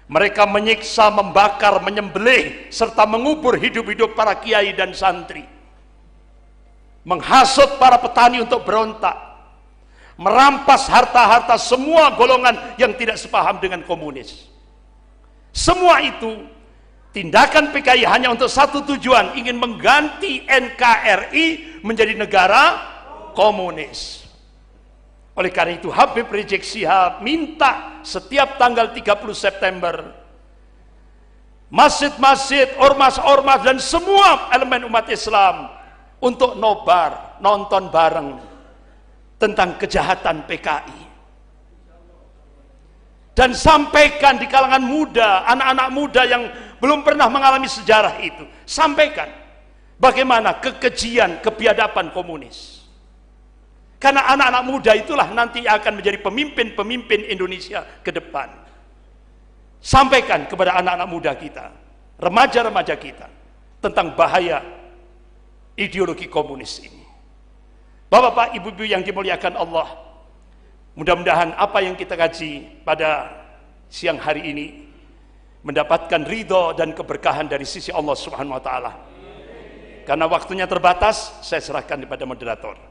Mereka menyiksa, membakar, menyembelih, serta mengubur hidup-hidup para kiai dan santri. Menghasut para petani untuk berontak. Merampas harta-harta semua golongan yang tidak sepaham dengan komunis. Semua itu, tindakan PKI hanya untuk satu tujuan, ingin mengganti NKRI menjadi negara komunis. Oleh karena itu Habib Rizik Syihab minta setiap tanggal 30 September masjid-masjid, ormas-ormas dan semua elemen umat Islam untuk nobar, nonton bareng tentang kejahatan PKI. Dan sampaikan di kalangan muda, anak-anak muda yang belum pernah mengalami sejarah itu, sampaikan bagaimana kekejian, kebiadaban komunis. Karena anak-anak muda itulah nanti akan menjadi pemimpin-pemimpin Indonesia ke depan. Sampaikan kepada anak-anak muda kita, remaja-remaja kita, tentang bahaya ideologi komunis ini. Bapak-bapak, ibu-ibu yang dimuliakan Allah, mudah-mudahan apa yang kita kaji pada siang hari ini mendapatkan ridho dan keberkahan dari sisi Allah Subhanahu wa taala. Karena waktunya terbatas, saya serahkan kepada moderator.